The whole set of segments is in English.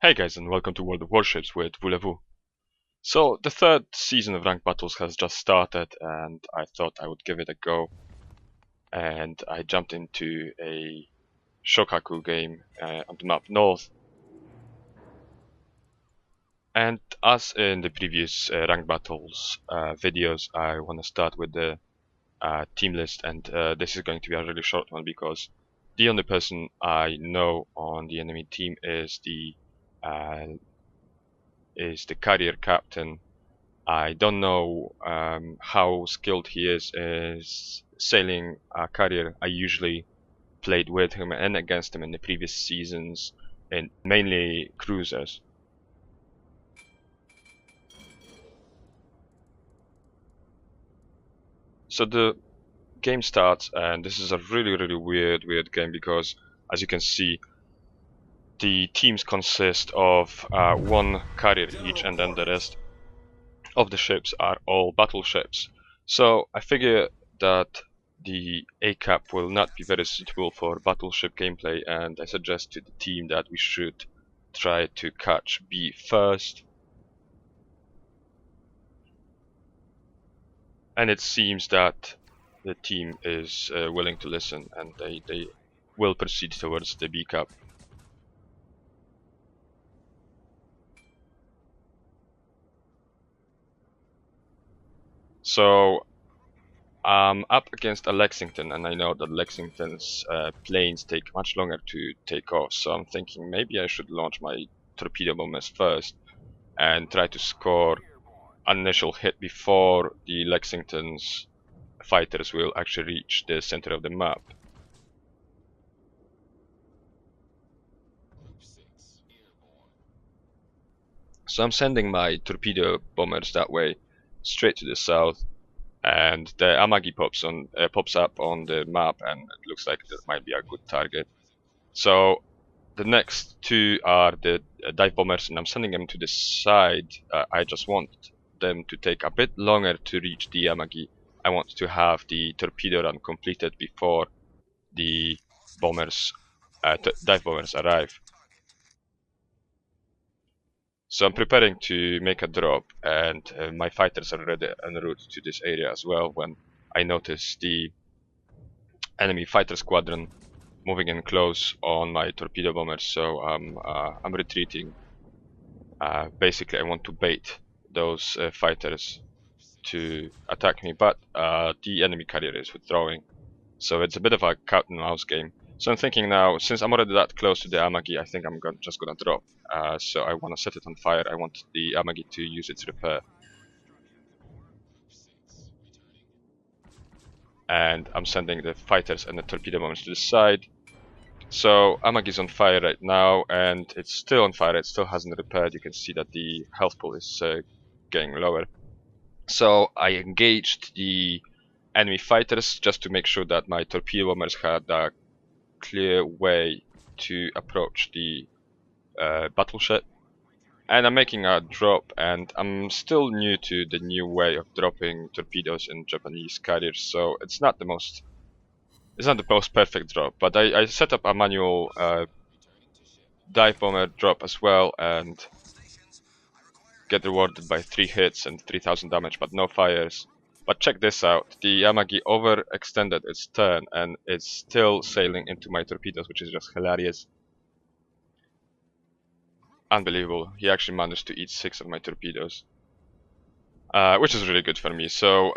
Hey guys, and welcome to World of Warships with Voulez-Vous. So the third season of ranked battles has just started, and I thought I would give it a go. And I jumped into a Shokaku game on the map North. And as in the previous ranked battles videos, I want to start with the team list, and this is going to be a really short one because the only person I know on the enemy team is the carrier captain. I don't know how skilled he is sailing a carrier. I usually played with him and against him in the previous seasons, in mainly cruisers. So the game starts, and this is a really weird game because, as you can see, the teams consist of one carrier each, and then the rest of the ships are all battleships. So I figure that the A cap will not be very suitable for battleship gameplay, and I suggest to the team that we should try to catch B first. And it seems that the team is willing to listen, and they will proceed towards the B cap. So I'm up against a Lexington, and I know that Lexington's planes take much longer to take off, so I'm thinking maybe I should launch my torpedo bombers first and try to score an initial hit before the Lexington's fighters will actually reach the center of the map. So I'm sending my torpedo bombers that way, straight to the south, and the Amagi pops up on the map, and it looks like that might be a good target. So the next two are the dive bombers, and I'm sending them to the side. I just want them to take a bit longer to reach the Amagi. I want to have the torpedo run completed before the bombers, dive bombers arrive. So I'm preparing to make a drop, and my fighters are already en route to this area as well when I notice the enemy fighter squadron moving in close on my torpedo bombers. So I'm retreating. Basically, I want to bait those fighters to attack me, but the enemy carrier is withdrawing. So it's a bit of a cat and mouse game. So I'm thinking now, since I'm already that close to the Amagi, I think I'm just gonna drop. So I want to set it on fire. I want the Amagi to use its repair. And I'm sending the fighters and the torpedo bombers to the side. So Amagi's on fire right now, and it's still on fire. It still hasn't repaired. You can see that the health pool is getting lower. So I engaged the enemy fighters just to make sure that my torpedo bombers had a clear way to approach the battleship. And I'm making a drop, and I'm still new to the new way of dropping torpedoes in Japanese carriers, so it's not the most perfect drop. But I set up a manual dive bomber drop as well, and get rewarded by 3 hits and 3000 damage, but no fires. But check this out, the Yamagi overextended its turn, and it's still sailing into my torpedoes, which is just hilarious. Unbelievable, he actually managed to eat 6 of my torpedoes. Which is really good for me. So,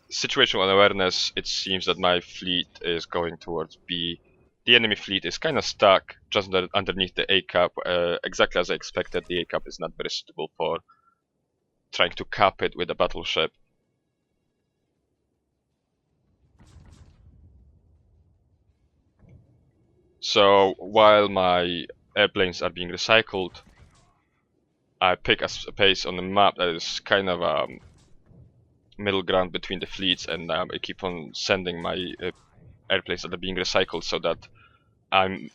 situational awareness, it seems that my fleet is going towards B. The enemy fleet is kind of stuck just underneath the A cap, exactly as I expected. The A cap is not very suitable for trying to cap it with a battleship. So while my airplanes are being recycled, I pick a space on the map that is kind of middle ground between the fleets, and I keep on sending my airplanes that are being recycled so that I'm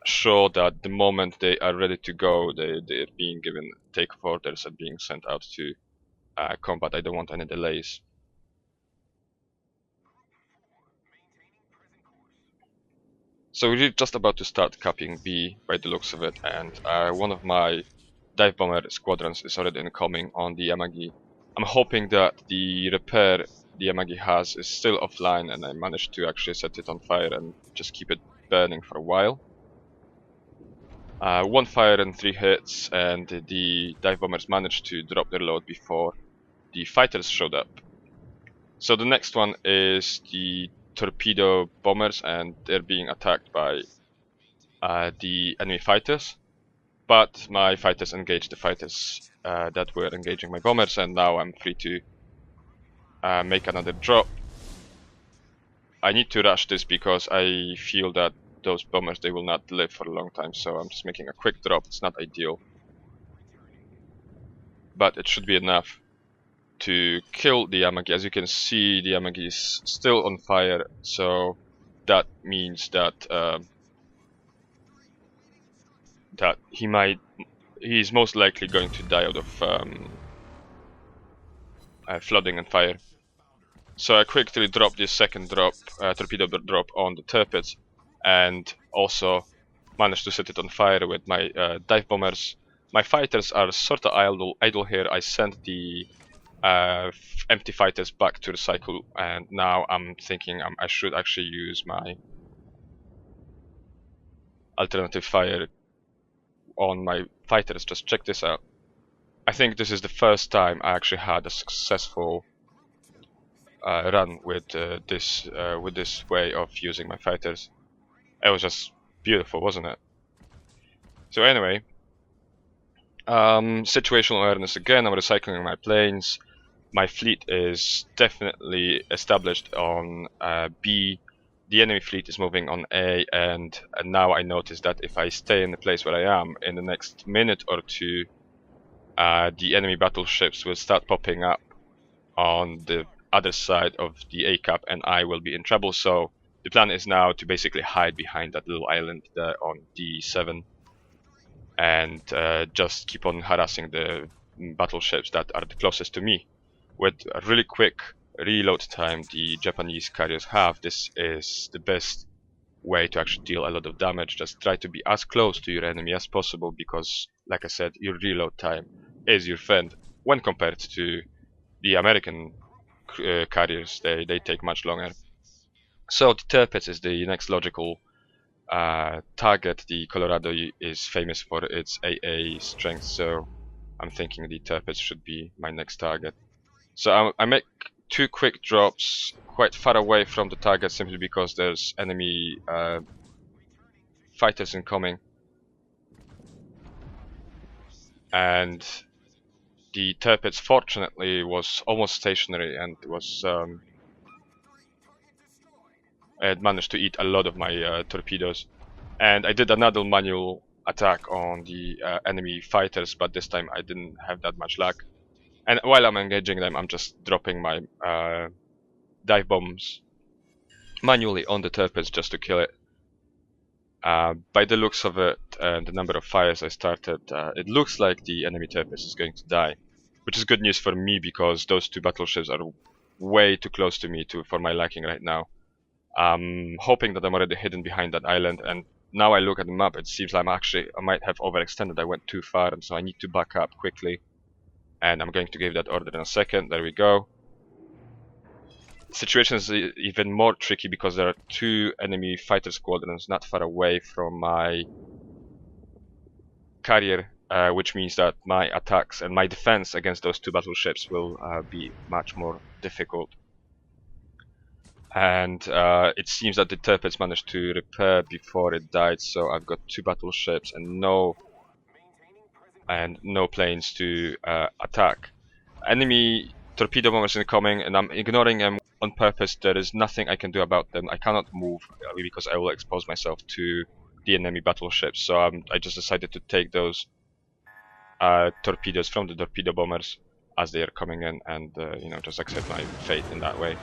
sure that the moment they are ready to go, they're being given takeoff orders and being sent out to combat. I don't want any delays. So we're just about to start capping B by the looks of it, and one of my dive bomber squadrons is already incoming on the Yamagi. I'm hoping that the repair the Yamagi has is still offline and I managed to actually set it on fire and just keep it burning for a while. One fire and 3 hits, and the dive bombers managed to drop their load before the fighters showed up. So the next one is the torpedo bombers, and they're being attacked by the enemy fighters. But my fighters engaged the fighters that were engaging my bombers, and now I'm free to make another drop. I need to rush this because I feel that those bombers, they will not live for a long time, so I'm just making a quick drop. It's not ideal, but it should be enough to kill the Yamagi. As you can see, the Yamagi is still on fire, so that means that that he's most likely going to die out of flooding and fire. So I quickly dropped this second drop, torpedo drop on the turrets, and also managed to set it on fire with my dive bombers. My fighters are sort of idle here. I sent the empty fighters back to recycle, and now I'm thinking I should actually use my alternative fire on my fighters. Just check this out. I think this is the first time I actually had a successful run with this way of using my fighters. It was just beautiful, wasn't it? So anyway, situational awareness again. I'm recycling my planes. My fleet is definitely established on B. The enemy fleet is moving on A, and now I notice that if I stay in the place where I am, in the next minute or two, the enemy battleships will start popping up on the other side of the A cap, and I will be in trouble. So the plan is now to basically hide behind that little island there on D7 and just keep on harassing the battleships that are the closest to me. With a really quick reload time the Japanese carriers have, this is the best way to actually deal a lot of damage. Just try to be as close to your enemy as possible, because like I said, your reload time is your friend when compared to the American carriers. They take much longer. So the Tirpitz is the next logical target. The Colorado is famous for its AA strength, so I'm thinking the Tirpitz should be my next target. So I make 2 quick drops quite far away from the target, simply because there's enemy fighters incoming, and the Tirpitz fortunately was almost stationary and was it managed to eat a lot of my torpedoes. And I did another manual attack on the enemy fighters, but this time I didn't have that much luck. And while I'm engaging them, I'm just dropping my dive bombs manually on the Tirpitz just to kill it. By the looks of it and the number of fires I started, it looks like the enemy Tirpitz is going to die, which is good news for me because those 2 battleships are way too close to me for my liking right now. I'm hoping that I'm already hidden behind that island, and now I look at the map, it seems like I might have overextended. I went too far, and so I need to back up quickly. And I'm going to give that order in a second. There we go. The situation is even more tricky because there are 2 enemy fighter squadrons not far away from my carrier, which means that my attacks and my defense against those 2 battleships will be much more difficult. And it seems that the Tirpitz managed to repair before it died, so I've got 2 battleships and no planes to attack. Enemy torpedo bombers incoming, and I'm ignoring them on purpose. There is nothing I can do about them. I cannot move because I will expose myself to the enemy battleships. So I just decided to take those torpedoes from the torpedo bombers as they are coming in, and just accept my fate in that way.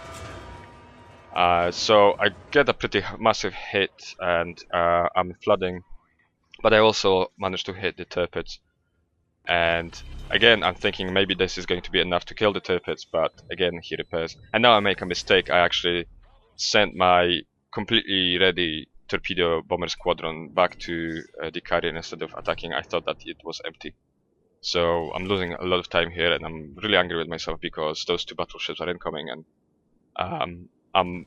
So I get a pretty massive hit, and I'm flooding, but I also managed to hit the Tirpitz. And again, I'm thinking maybe this is going to be enough to kill the Tirpitz, but again, he repairs. And now I make a mistake. I actually sent my completely ready torpedo bomber squadron back to the carrier instead of attacking, I thought that it was empty. So I'm losing a lot of time here, and I'm really angry with myself because those two battleships are incoming, and I'm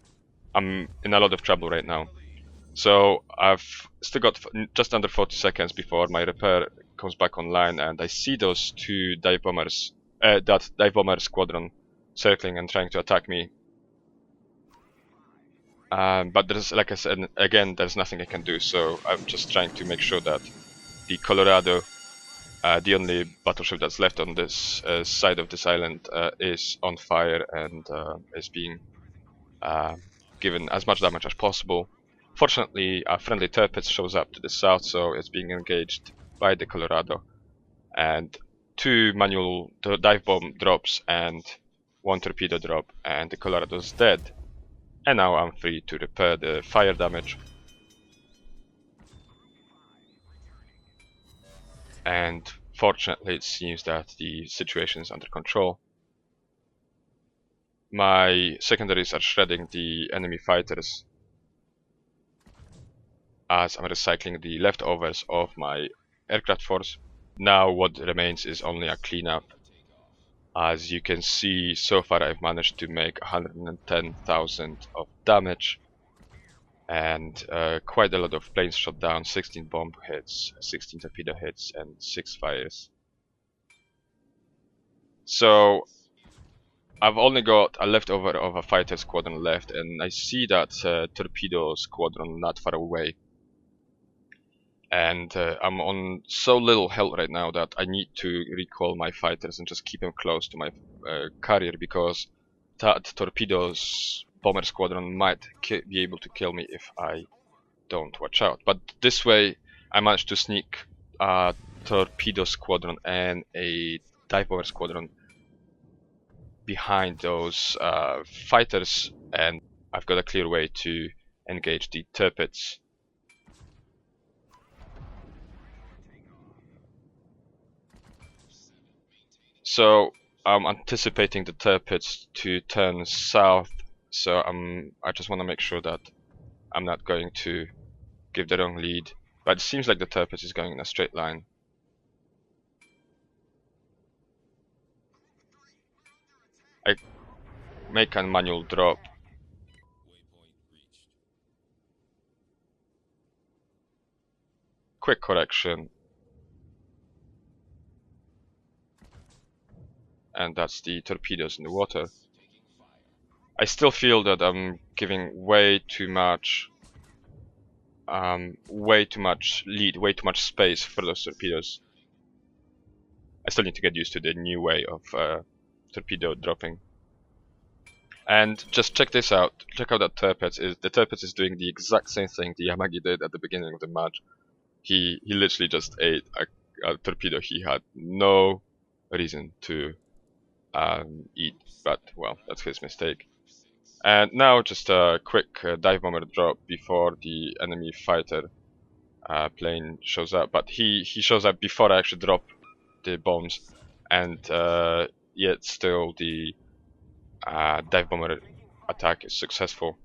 in a lot of trouble right now. So I've still got just under 40 seconds before my repair comes back online, and I see those two dive bombers, that dive bomber squadron, circling and trying to attack me. But there's, like I said, again, there's nothing I can do. So I'm just trying to make sure that the Colorado, the only battleship that's left on this side of this island, is on fire and is being given as much damage as possible. Fortunately, a friendly torpedo shows up to the south, so it's being engaged by the Colorado. And two manual dive bomb drops and one torpedo drop, and the Colorado's dead. And now I'm free to repair the fire damage. And fortunately, it seems that the situation is under control. My secondaries are shredding the enemy fighters as I'm recycling the leftovers of my aircraft force. Now what remains is only a cleanup. As you can see, so far I've managed to make 110,000 of damage, and quite a lot of planes shot down, 16 bomb hits, 16 torpedo hits, and 6 fires. So I've only got a leftover of a fighter squadron left, and I see that torpedo squadron not far away. And I'm on so little health right now that I need to recall my fighters and just keep them close to my carrier, because that torpedoes bomber squadron might be able to kill me if I don't watch out. But this way I managed to sneak a torpedo squadron and a dive bomber squadron behind those fighters, and I've got a clear way to engage the torpedoes. So I'm anticipating the torpedoes to turn south, so I just want to make sure that I'm not going to give the wrong lead. But it seems like the torpedo is going in a straight line. I make a manual drop. Quick correction. And that's the torpedoes in the water. I still feel that I'm giving way too much lead, way too much space for those torpedoes. I still need to get used to the new way of torpedo dropping. And just check this out. Check out that torpedo. The torpedo is doing the exact same thing the Yamagi did at the beginning of the match. He literally just ate a torpedo he had no reason to eat, but well, that's his mistake. And now just a quick dive bomber drop before the enemy fighter plane shows up, but he shows up before I actually drop the bombs, and yet still the dive bomber attack is successful.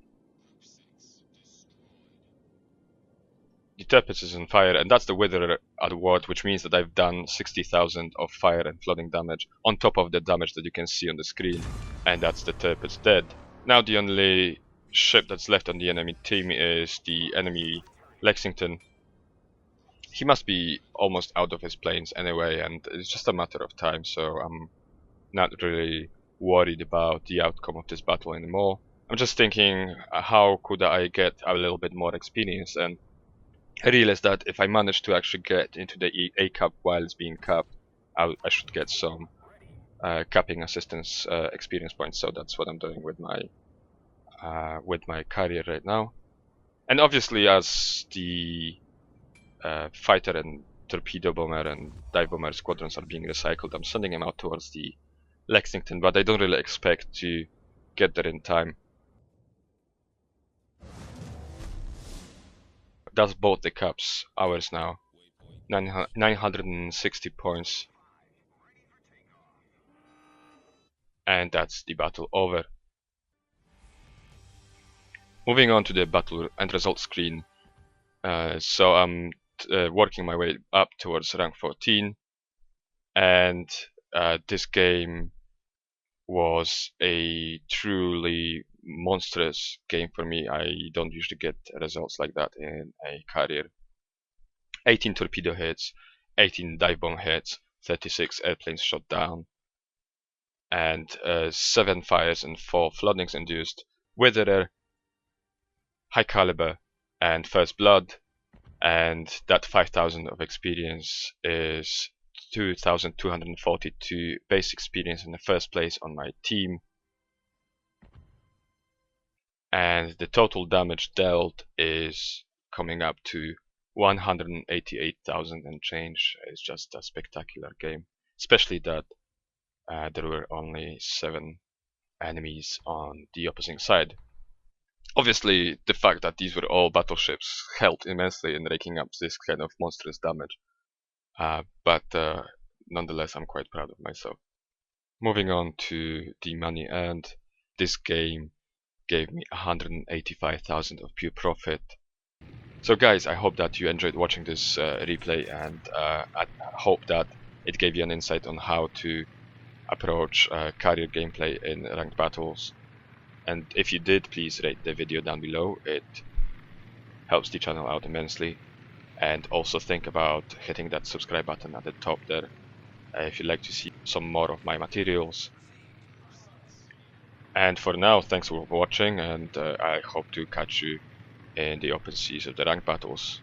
The torpedo is on fire, and that's the Wither award, which means that I've done 60,000 of fire and flooding damage on top of the damage that you can see on the screen, and that's the torpedo dead. Now the only ship that's left on the enemy team is the enemy Lexington. He must be almost out of his planes anyway, and it's just a matter of time, so I'm not really worried about the outcome of this battle anymore. I'm just thinking, how could I get a little bit more experience, and I realized that if I manage to actually get into the A cup while it's being capped, I should get some capping assistance experience points. So that's what I'm doing with my carrier right now. And obviously, as the fighter and torpedo bomber and dive bomber squadrons are being recycled, I'm sending them out towards the Lexington, but I don't really expect to get there in time. That's both the cups, ours now. 960 points. And that's the battle over. Moving on to the battle and result screen. So I'm working my way up towards rank 14, and this game was a truly monstrous game for me. I don't usually get results like that in a career. 18 torpedo hits, 18 dive bomb hits, 36 airplanes shot down, and 7 fires and 4 floodings induced with a high caliber and first blood, and that 5,000 of experience is 2,242 base experience in the first place on my team, and the total damage dealt is coming up to 188,000 and change. It's just a spectacular game, especially that there were only 7 enemies on the opposing side. Obviously, the fact that these were all battleships helped immensely in raking up this kind of monstrous damage, but nonetheless, I'm quite proud of myself. Moving on to the money earned, this game gave me 185,000 of pure profit. So guys, I hope that you enjoyed watching this replay, and I hope that it gave you an insight on how to approach career gameplay in ranked battles. And if you did, please rate the video down below. It helps the channel out immensely. And also think about hitting that subscribe button at the top there if you'd like to see some more of my materials. And for now, thanks for watching, and I hope to catch you in the open seas of the ranked battles.